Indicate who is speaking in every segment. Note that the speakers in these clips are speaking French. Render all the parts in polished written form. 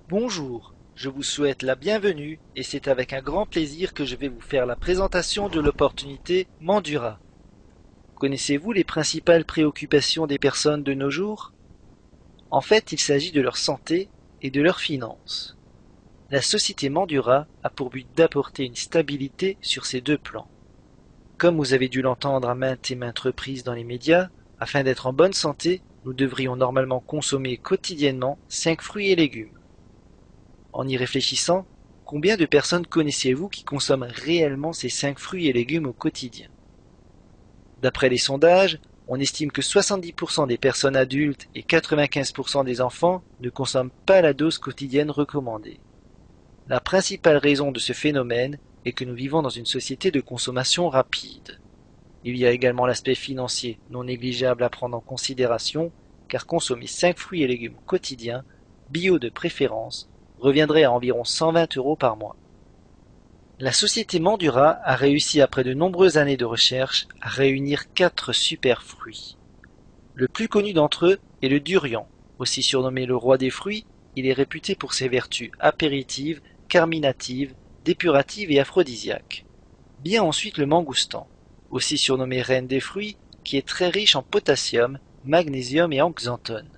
Speaker 1: Bonjour, je vous souhaite la bienvenue et c'est avec un grand plaisir que je vais vous faire la présentation de l'opportunité Mandura. Connaissez-vous les principales préoccupations des personnes de nos jours? En fait, il s'agit de leur santé et de leurs finances. La société Mandura a pour but d'apporter une stabilité sur ces deux plans. Comme vous avez dû l'entendre à maintes et maintes reprises dans les médias, afin d'être en bonne santé, nous devrions normalement consommer quotidiennement 5 fruits et légumes. En y réfléchissant, combien de personnes connaissez-vous qui consomment réellement ces 5 fruits et légumes au quotidien? D'après les sondages, on estime que 70% des personnes adultes et 95% des enfants ne consomment pas la dose quotidienne recommandée. La principale raison de ce phénomène est que nous vivons dans une société de consommation rapide. Il y a également l'aspect financier non négligeable à prendre en considération, car consommer 5 fruits et légumes quotidiens, bio de préférence, reviendrait à environ 120 € par mois. La société Mandura a réussi après de nombreuses années de recherche à réunir 4 super fruits. Le plus connu d'entre eux est le durian. Aussi surnommé le roi des fruits, il est réputé pour ses vertus apéritives, carminatives, dépuratives et aphrodisiaques. Vient ensuite le mangoustan, aussi surnommé reine des fruits, qui est très riche en potassium, magnésium et en xanthone.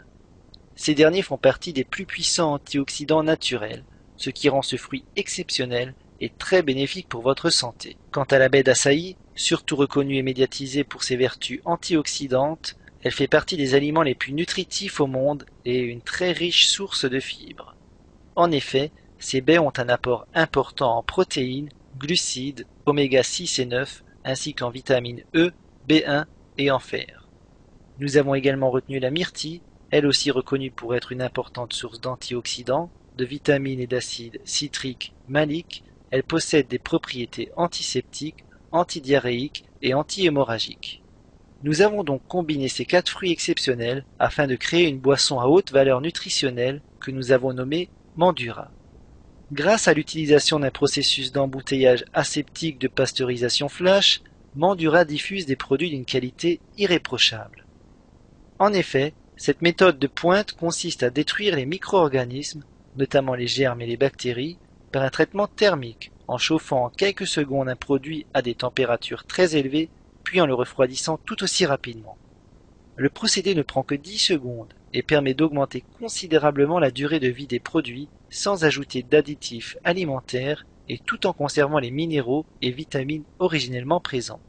Speaker 1: Ces derniers font partie des plus puissants antioxydants naturels, ce qui rend ce fruit exceptionnel et très bénéfique pour votre santé. Quant à la baie d'açaï, surtout reconnue et médiatisée pour ses vertus antioxydantes, elle fait partie des aliments les plus nutritifs au monde et est une très riche source de fibres. En effet, ces baies ont un apport important en protéines, glucides, oméga 6 et 9, ainsi qu'en vitamines E, B1 et en fer. Nous avons également retenu la myrtille, elle aussi reconnue pour être une importante source d'antioxydants, de vitamines et d'acides citriques, maliques. Elle possède des propriétés antiseptiques, antidiarrhéiques et anti-hémorragiques. Nous avons donc combiné ces 4 fruits exceptionnels afin de créer une boisson à haute valeur nutritionnelle que nous avons nommée Mandura. Grâce à l'utilisation d'un processus d'embouteillage aseptique de pasteurisation flash, Mandura diffuse des produits d'une qualité irréprochable. En effet, cette méthode de pointe consiste à détruire les micro-organismes, notamment les germes et les bactéries, par un traitement thermique, en chauffant en quelques secondes un produit à des températures très élevées, puis en le refroidissant tout aussi rapidement. Le procédé ne prend que 10 secondes et permet d'augmenter considérablement la durée de vie des produits sans ajouter d'additifs alimentaires et tout en conservant les minéraux et vitamines originellement présents.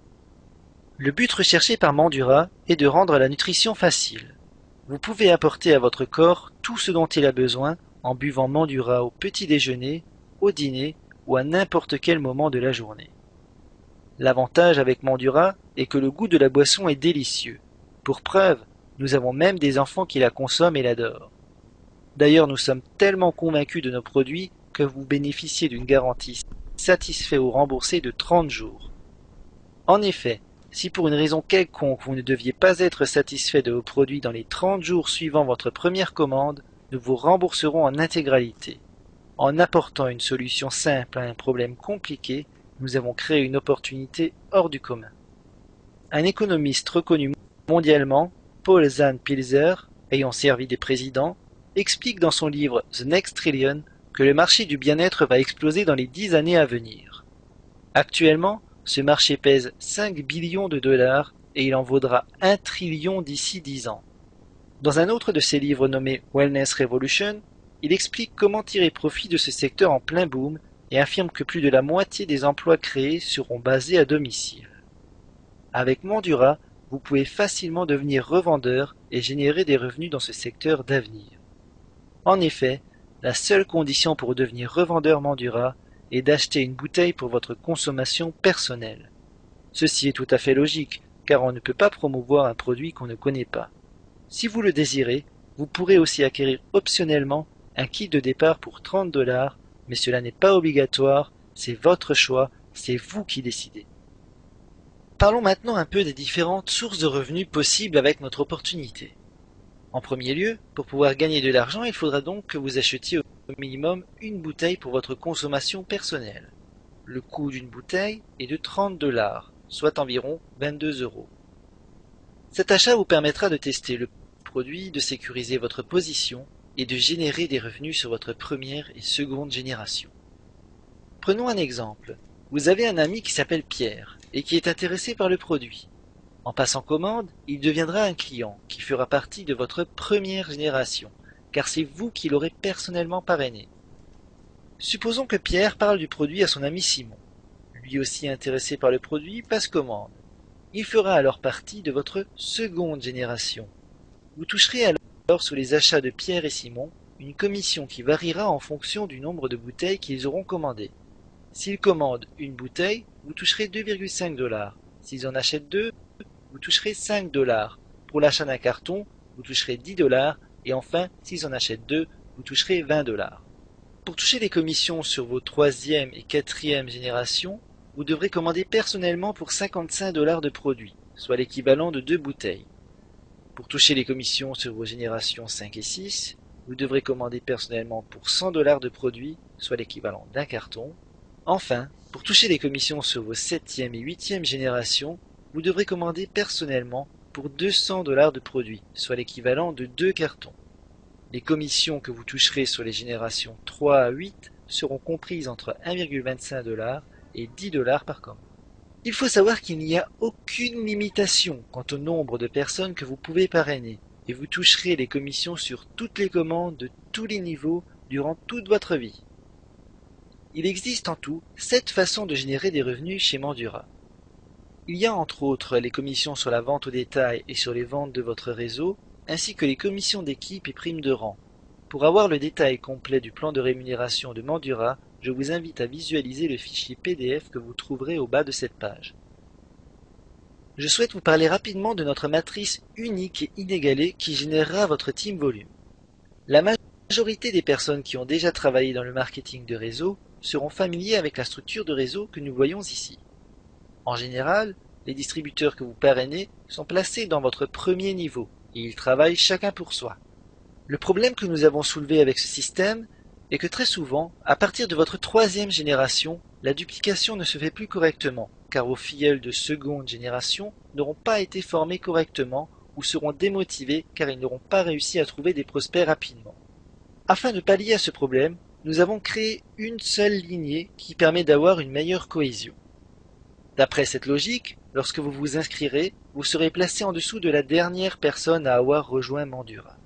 Speaker 1: Le but recherché par Mandura est de rendre la nutrition facile. Vous pouvez apporter à votre corps tout ce dont il a besoin en buvant Mandura au petit déjeuner, au dîner ou à n'importe quel moment de la journée. L'avantage avec Mandura est que le goût de la boisson est délicieux. Pour preuve, nous avons même des enfants qui la consomment et l'adorent. D'ailleurs, nous sommes tellement convaincus de nos produits que vous bénéficiez d'une garantie satisfait ou remboursé de 30 jours. En effet, si pour une raison quelconque vous ne deviez pas être satisfait de vos produits dans les 30 jours suivant votre première commande, nous vous rembourserons en intégralité. En apportant une solution simple à un problème compliqué, nous avons créé une opportunité hors du commun. Un économiste reconnu mondialement, Paul Zahn Pilzer, ayant servi des présidents, explique dans son livre The Next Trillion que le marché du bien-être va exploser dans les 10 années à venir. Actuellement, ce marché pèse 5 billions de dollars et il en vaudra 1 trillion d'ici 10 ans. Dans un autre de ses livres nommé Wellness Revolution, il explique comment tirer profit de ce secteur en plein boom et affirme que plus de la moitié des emplois créés seront basés à domicile. Avec Mandura, vous pouvez facilement devenir revendeur et générer des revenus dans ce secteur d'avenir. En effet, la seule condition pour devenir revendeur Mandura est d'acheter une bouteille pour votre consommation personnelle. Ceci est tout à fait logique, car on ne peut pas promouvoir un produit qu'on ne connaît pas. Si vous le désirez, vous pourrez aussi acquérir optionnellement un kit de départ pour 30 $, mais cela n'est pas obligatoire, c'est votre choix, c'est vous qui décidez. Parlons maintenant un peu des différentes sources de revenus possibles avec notre opportunité. En premier lieu, pour pouvoir gagner de l'argent, il faudra donc que vous achetiez au minimum une bouteille pour votre consommation personnelle. Le coût d'une bouteille est de 30 $, soit environ 22 €. Cet achat vous permettra de tester le produit, de sécuriser votre position et de générer des revenus sur votre première et seconde génération. Prenons un exemple. Vous avez un ami qui s'appelle Pierre et qui est intéressé par le produit. En passant commande, il deviendra un client qui fera partie de votre première génération, car c'est vous qui l'aurez personnellement parrainé. Supposons que Pierre parle du produit à son ami Simon. Lui aussi intéressé par le produit passe commande. Il fera alors partie de votre seconde génération. Vous toucherez alors sur les achats de Pierre et Simon une commission qui variera en fonction du nombre de bouteilles qu'ils auront commandées. S'ils commandent une bouteille, vous toucherez 2,5 $. S'ils en achètent deux, vous toucherez 5 $. Pour l'achat d'un carton, vous toucherez 10 $. Et enfin, s'ils en achètent deux, vous toucherez 20 $. Pour toucher les commissions sur vos troisième et quatrième générations, vous devrez commander personnellement pour 55 $ de produits, soit l'équivalent de 2 bouteilles. Pour toucher les commissions sur vos générations 5 et 6, vous devrez commander personnellement pour 100 $ de produits, soit l'équivalent d'un carton. Enfin, pour toucher les commissions sur vos septième et huitième générations, vous devrez commander personnellement pour 200 $ de produits, soit l'équivalent de 2 cartons. Les commissions que vous toucherez sur les générations 3 à 8 seront comprises entre 1,25 $ et 10 $ par commande. Il faut savoir qu'il n'y a aucune limitation quant au nombre de personnes que vous pouvez parrainer, et vous toucherez les commissions sur toutes les commandes de tous les niveaux durant toute votre vie. Il existe en tout 7 façons de générer des revenus chez Mandura. Il y a entre autres les commissions sur la vente au détail et sur les ventes de votre réseau, ainsi que les commissions d'équipe et primes de rang. Pour avoir le détail complet du plan de rémunération de Mandura, je vous invite à visualiser le fichier PDF que vous trouverez au bas de cette page. Je souhaite vous parler rapidement de notre matrice unique et inégalée qui générera votre team volume. La majorité des personnes qui ont déjà travaillé dans le marketing de réseau seront familiers avec la structure de réseau que nous voyons ici. En général, les distributeurs que vous parrainez sont placés dans votre premier niveau et ils travaillent chacun pour soi. Le problème que nous avons soulevé avec ce système est que très souvent, à partir de votre troisième génération, la duplication ne se fait plus correctement, car vos filleuls de seconde génération n'auront pas été formés correctement ou seront démotivés car ils n'auront pas réussi à trouver des prospects rapidement. Afin de pallier à ce problème, nous avons créé une seule lignée qui permet d'avoir une meilleure cohésion. D'après cette logique, lorsque vous vous inscrirez, vous serez placé en dessous de la dernière personne à avoir rejoint Mandura.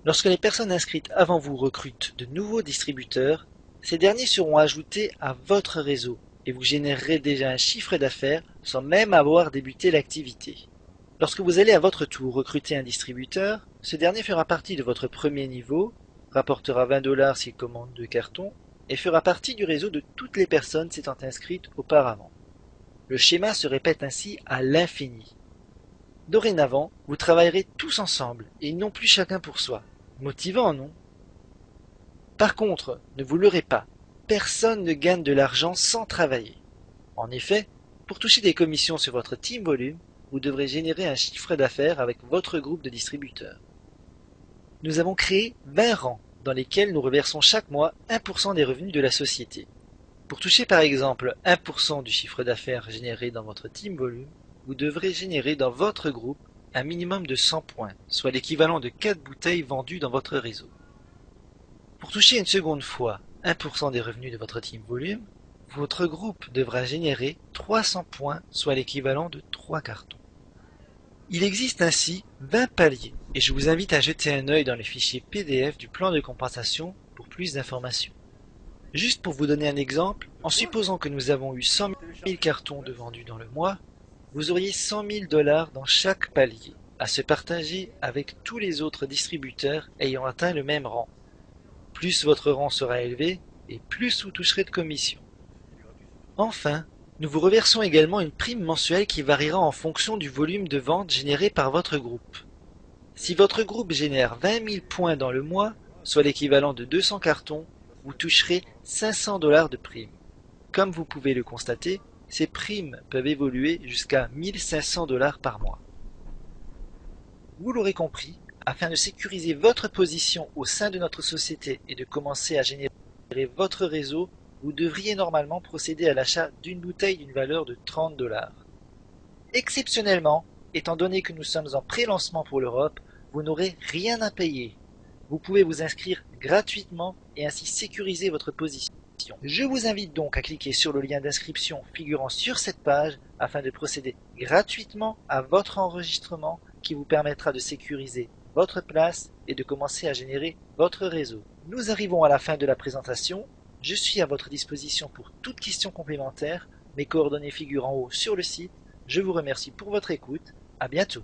Speaker 1: Lorsque les personnes inscrites avant vous recrutent de nouveaux distributeurs, ces derniers seront ajoutés à votre réseau et vous générerez déjà un chiffre d'affaires sans même avoir débuté l'activité. Lorsque vous allez à votre tour recruter un distributeur, ce dernier fera partie de votre premier niveau, rapportera 20 $ s'il commande 2 cartons et fera partie du réseau de toutes les personnes s'étant inscrites auparavant. Le schéma se répète ainsi à l'infini. Dorénavant, vous travaillerez tous ensemble et non plus chacun pour soi. Motivant, non? Par contre, ne vous leurrez pas, personne ne gagne de l'argent sans travailler. En effet, pour toucher des commissions sur votre team volume, vous devrez générer un chiffre d'affaires avec votre groupe de distributeurs. Nous avons créé 20 rangs dans lesquels nous reversons chaque mois 1% des revenus de la société. Pour toucher par exemple 1% du chiffre d'affaires généré dans votre team volume, vous devrez générer dans votre groupe un minimum de 100 points, soit l'équivalent de 4 bouteilles vendues dans votre réseau. Pour toucher une seconde fois 1% des revenus de votre team volume, votre groupe devra générer 300 points, soit l'équivalent de 3 cartons. Il existe ainsi 20 paliers, et je vous invite à jeter un œil dans les fichiers PDF du plan de compensation pour plus d'informations. Juste pour vous donner un exemple, en supposant que nous avons eu 100 000 cartons de vendus dans le mois, vous auriez 100 000 $ dans chaque palier, à se partager avec tous les autres distributeurs ayant atteint le même rang. Plus votre rang sera élevé, et plus vous toucherez de commissions. Enfin, nous vous reversons également une prime mensuelle qui variera en fonction du volume de vente généré par votre groupe. Si votre groupe génère 20 000 points dans le mois, soit l'équivalent de 200 cartons, vous toucherez 500 $ de prime. Comme vous pouvez le constater, ces primes peuvent évoluer jusqu'à 1500 $ par mois. Vous l'aurez compris, afin de sécuriser votre position au sein de notre société et de commencer à générer votre réseau, vous devriez normalement procéder à l'achat d'une bouteille d'une valeur de 30 $. Exceptionnellement, étant donné que nous sommes en pré-lancement pour l'Europe, vous n'aurez rien à payer. Vous pouvez vous inscrire gratuitement et ainsi sécuriser votre position. Je vous invite donc à cliquer sur le lien d'inscription figurant sur cette page afin de procéder gratuitement à votre enregistrement qui vous permettra de sécuriser votre place et de commencer à générer votre réseau. Nous arrivons à la fin de la présentation. Je suis à votre disposition pour toute question complémentaire. Mes coordonnées figurent en haut sur le site. Je vous remercie pour votre écoute. À bientôt.